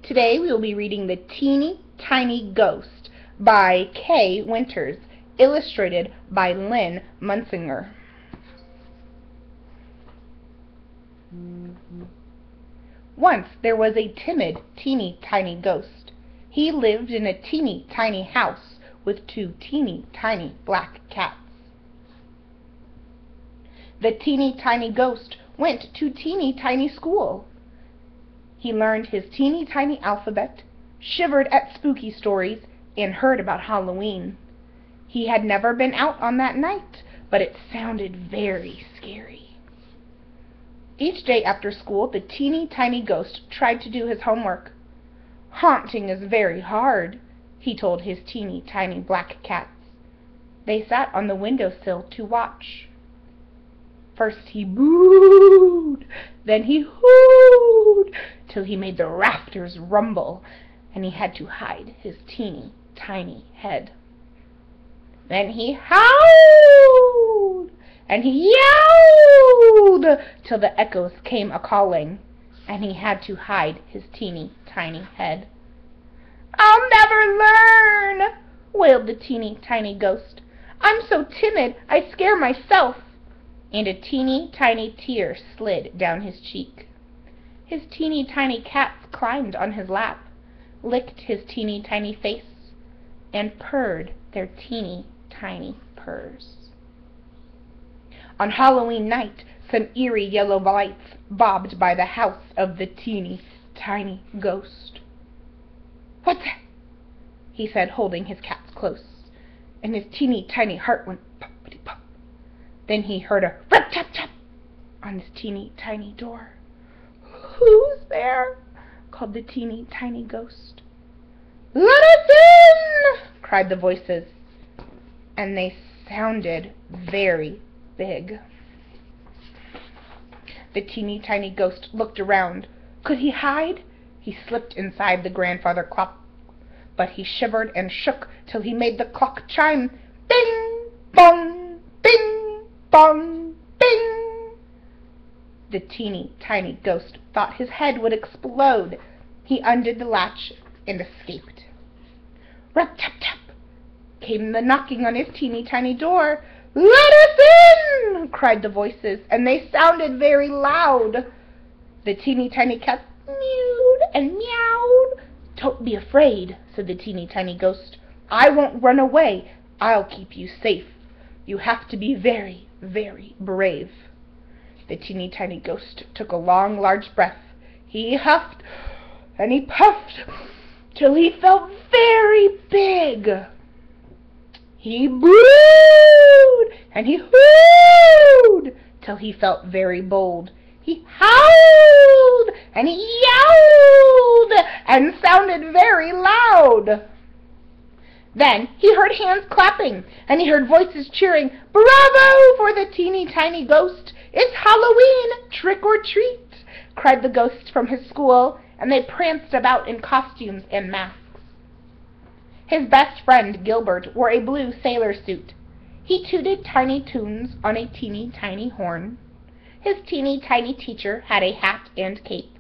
Today we will be reading The Teeny Tiny Ghost by Kay Winters, illustrated by Lynn Munsinger. Once there was a timid, teeny tiny ghost. He lived in a teeny tiny house with two teeny tiny black cats. The teeny tiny ghost went to teeny tiny school. He learned his teeny tiny alphabet, shivered at spooky stories, and heard about Halloween. He had never been out on that night, but it sounded very scary. Each day after school, the teeny tiny ghost tried to do his homework. "Haunting is very hard," he told his teeny tiny black cats. They sat on the windowsill to watch. First he booed, then he hooed, till he made the rafters rumble, and he had to hide his teeny tiny head. Then he howled, and he yowled, till the echoes came a-calling, and he had to hide his teeny tiny head. "I'll never learn," wailed the teeny tiny ghost. "I'm so timid I scare myself." And a teeny tiny tear slid down his cheek. His teeny tiny cats climbed on his lap, licked his teeny tiny face, and purred their teeny tiny purrs. On Halloween night, some eerie yellow lights bobbed by the house of the teeny tiny ghost. "What's that?" he said, holding his cats close, and his teeny tiny heart went pop-a-dee-pop. Then he heard a rap-tap-tap on his teeny tiny door. "Who's there?" called the teeny tiny ghost. "Let us in!" cried the voices, and they sounded very big. The teeny tiny ghost looked around. Could he hide? He slipped inside the grandfather clock, but he shivered and shook till he made the clock chime. Bing, bong, bing, bong, bing. The teeny tiny ghost thought his head would explode. He undid the latch and escaped. Rap-tap-tap came the knocking on his teeny tiny door. "Let us in!" cried the voices, and they sounded very loud. The teeny tiny cats mewed and meowed. "Don't be afraid," said the teeny tiny ghost. "I won't run away. I'll keep you safe. You have to be very, very brave." The teeny tiny ghost took a long, large breath. He huffed and he puffed till he felt very big. He booed and he hooed till he felt very bold. He howled and he yowled and sounded very loud. Then he heard hands clapping, and he heard voices cheering, "Bravo for the teeny tiny ghost! It's Halloween! Trick or treat!" cried the ghosts from his school, and they pranced about in costumes and masks. His best friend, Gilbert, wore a blue sailor suit. He tooted tiny tunes on a teeny tiny horn. His teeny tiny teacher had a hat and cape.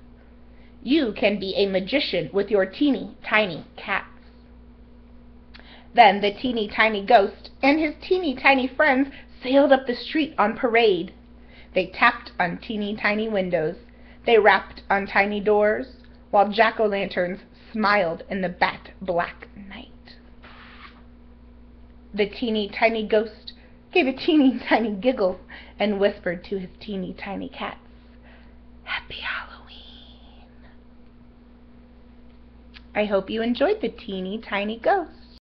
You can be a magician with your teeny tiny cats. Then the teeny tiny ghost and his teeny tiny friends sailed up the street on parade. They tapped on teeny tiny windows. They rapped on tiny doors, while jack-o'-lanterns smiled in the bat-black night. The teeny tiny ghost gave a teeny tiny giggle and whispered to his teeny tiny cats, "Happy Halloween." I hope you enjoyed The Teeny Tiny Ghost.